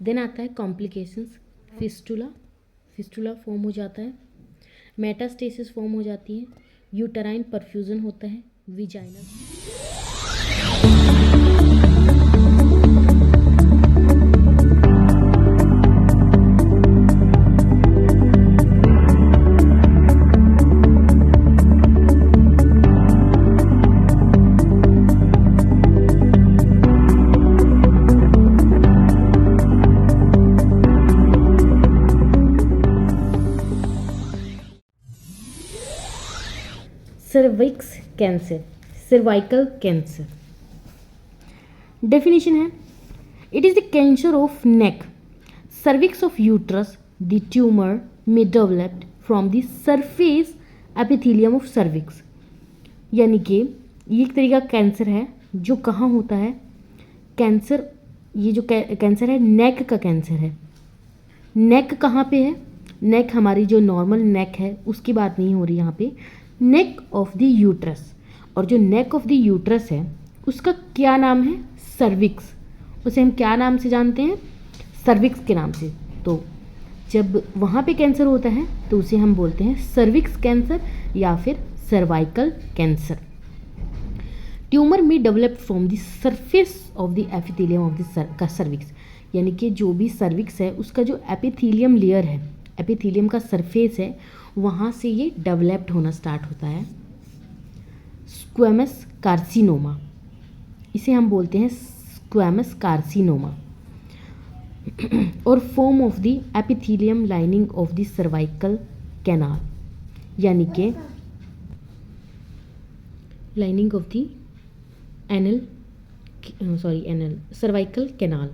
Then आता है complications, fistula, fistula form हो जाता है, मेटास्टेसिस फॉर्म हो जाती है, यूटराइन परफ्यूजन होता है, vaginal. Cervix cancer, cervical cancer. Definition है, it is the cancer of neck, cervix of uterus, the tumour may developed from the surface epithelium of cervix. यानी कि ये एक तरीका कैंसर है जो कहाँ होता है, कैंसर, ये जो कैंसर है नेक का कैंसर है। नेक कहाँ पे है, नेक हमारी जो नॉर्मल नेक है उसकी बात नहीं हो रही यहाँ पे, नेक ऑफ द यूट्रस। और जो नेक ऑफ द यूट्रस है उसका क्या नाम है, सर्विक्स। उसे हम क्या नाम से जानते हैं, सर्विक्स के नाम से। तो जब वहाँ पे कैंसर होता है तो उसे हम बोलते हैं सर्विक्स कैंसर या फिर सर्वाइकल कैंसर। ट्यूमर में develop from the surface of the epithelium of the cervix. यानी कि जो भी सर्विक्स है उसका जो एपिथेलियम लेयर है, एपिथेलियम का सरफेस है, वहाँ से ये डेवलप्ड होना स्टार्ट होता है। स्क्वेमस कार्सिनोमा, इसे हम बोलते हैं स्क्वेमस कार्सिनोमा। और form of the epithelium lining of the cervical canal, यानी कि lining of the anal cervical canal.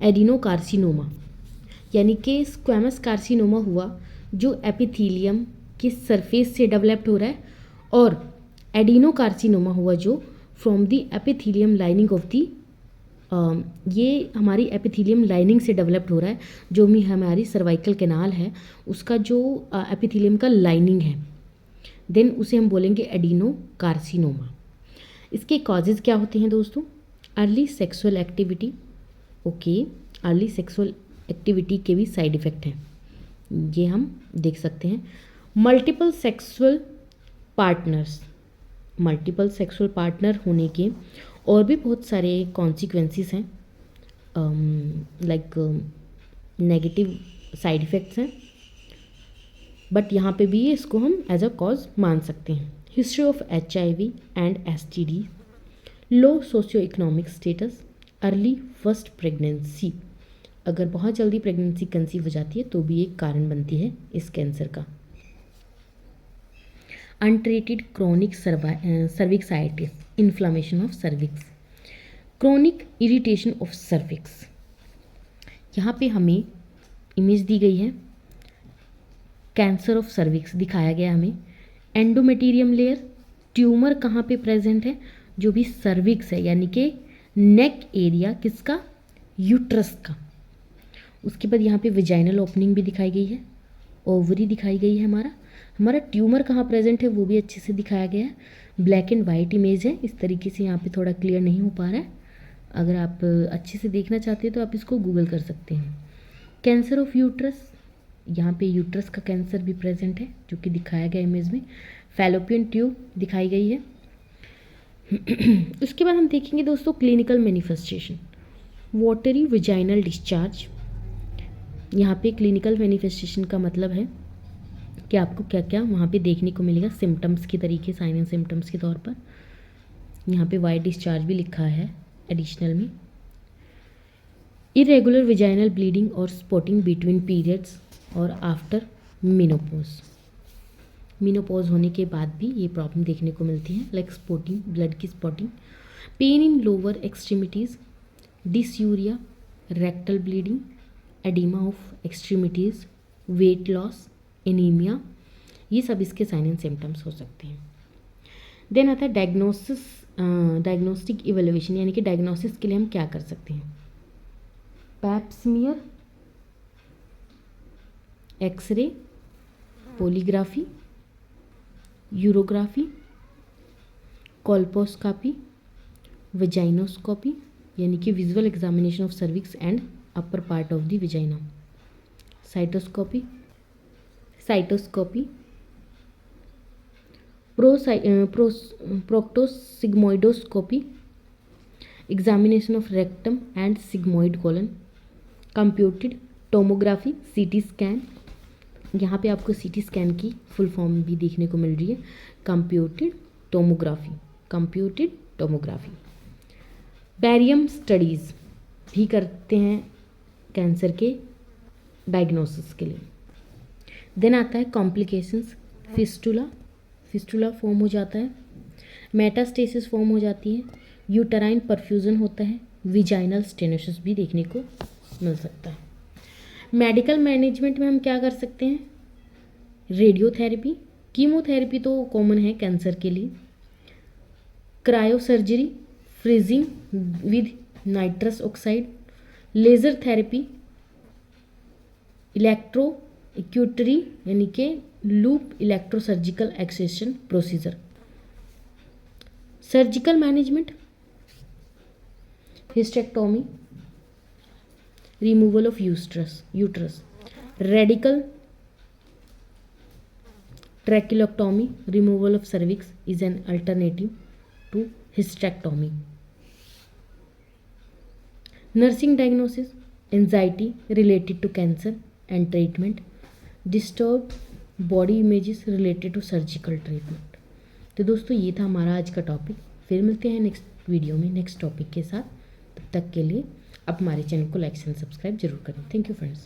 Adenocarcinoma, यानी कि स्क्वेमस कार्सिनोमा हुआ जो एपिथेलियम के सरफेस से डेवलप्ड हो रहा है, और एडिनोकार्सिनोमा हुआ जो from the epithelium lining of the, ये हमारी एपिथेलियम लाइनिंग से डेवलप्ड हो रहा है। जो भी हमारी सर्वाइकल कैनाल है उसका जो एपिथेलियम का लाइनिंग है, देन उसे हम बोलेंगे एडिनोकार्सिनोमा। इसके कॉजेज़ क्या होते हैं दोस्तों, early sexual activity, okay, early sexual activity के भी साइड इफ़ेक्ट हैं, ये हम देख सकते हैं। Multiple sexual partners, multiple sexual partner होने के और भी बहुत सारे कॉन्सिक्वेंसेस हैं, लाइक नेगेटिव साइड इफ़ेक्ट्स हैं, बट यहाँ पे भी इसको हम एज अ कॉज मान सकते हैं। History of HIV and STD, low socio economic status, early first pregnancy, अगर बहुत जल्दी प्रेगनेंसी कंसीव हो जाती है तो भी एक कारण बनती है इस कैंसर का। Untreated chronic cervicitis, inflammation of cervix, chronic irritation of cervix. यहाँ पे हमें इमेज दी गई है, कैंसर ऑफ सर्विक्स दिखाया गया हमें। एंडोमेटीरियम लेयर, ट्यूमर कहाँ पे प्रेजेंट है, जो भी सर्विक्स है, यानी कि नेक एरिया किसका, यूट्रस का। उसके बाद यहाँ पे विजाइनल ओपनिंग भी दिखाई गई है, ओवरी दिखाई गई है, हमारा ट्यूमर कहाँ प्रेजेंट है वो भी अच्छे से दिखाया गया है। ब्लैक एंड वाइट इमेज है, इस तरीके से यहाँ पे थोड़ा क्लियर नहीं हो पा रहा है। अगर आप अच्छे से देखना चाहते हैं तो आप इसको गूगल कर सकते हैं। कैंसर ऑफ यूट्रस, यहाँ पे यूट्रस का कैंसर भी प्रेजेंट है जो कि दिखाया गया इमेज में। फैलोपियन ट्यूब दिखाई गई है। उसके बाद हम देखेंगे दोस्तों clinical manifestation, watery vaginal discharge. यहाँ पे क्लिनिकल मैनिफेस्टेशन का मतलब है कि आपको क्या क्या वहाँ पे देखने को मिलेगा सिम्टम्स के तरीके, साइन एंड सिम्टम्स के तौर पर। यहाँ पे वाइट डिस्चार्ज भी लिखा है एडिशनल में। इरेगुलर विजाइनल ब्लीडिंग और स्पॉटिंग बिटवीन पीरियड्स और आफ्टर मेनोपॉज, मेनोपॉज होने के बाद भी ये प्रॉब्लम देखने को मिलती है, लाइक स्पॉटिंग, ब्लड की spotting. Pain in lower extremities, dysuria, rectal bleeding, oedema of extremities, weight loss, anaemia, ये सब इसके साइन एंड सिम्टम्स हो सकते हैं। देन आता है डायग्नोस्टिक इवेल्युएशन, यानी कि डायग्नोसिस के लिए हम क्या कर सकते हैं। Pap smear, X-ray, polygraphy, urography, colposcopy, vaginoscopy, यानी कि visual examination of cervix and upper part of the vagina. Cytoscopy, proctosigmoidoscopy, examination of rectum and sigmoid colon, computed tomography, CT scan, यहाँ पे आपको सीटी स्कैन की full form भी देखने को मिल रही है, कंप्यूटेड टोमोग्राफी। बैरियम स्टडीज़ भी करते हैं कैंसर के डायग्नोसिस के लिए। देन आता है कॉम्प्लिकेशंस, फिस्टुला फॉर्म हो जाता है, मेटास्टेसिस फॉर्म हो जाती है, यूटराइन परफ्यूजन होता है, विजाइनल स्टेनोसिस भी देखने को मिल सकता है। मेडिकल मैनेजमेंट में हम क्या कर सकते हैं, रेडियोथेरेपी, कीमोथेरेपी तो कॉमन है कैंसर के लिए, cryosurgery, freezing with nitrous oxide, laser therapy, electro cautery यानी कि loop electrosurgical excision procedure. Surgical management, hysterectomy, removal of uterus, radical trachelectomy, removal of cervix is an alternative to hysterectomy. Nursing diagnosis, anxiety related to cancer and treatment, disturbed body images related to surgical treatment। तो दोस्तों ये था हमारा आज का topic. फिर मिलते हैं नेक्स्ट वीडियो में नेक्स्ट टॉपिक के साथ। तब तक के लिए आप हमारे चैनल को लाइक एंड सब्सक्राइब जरूर करें। Thank you friends.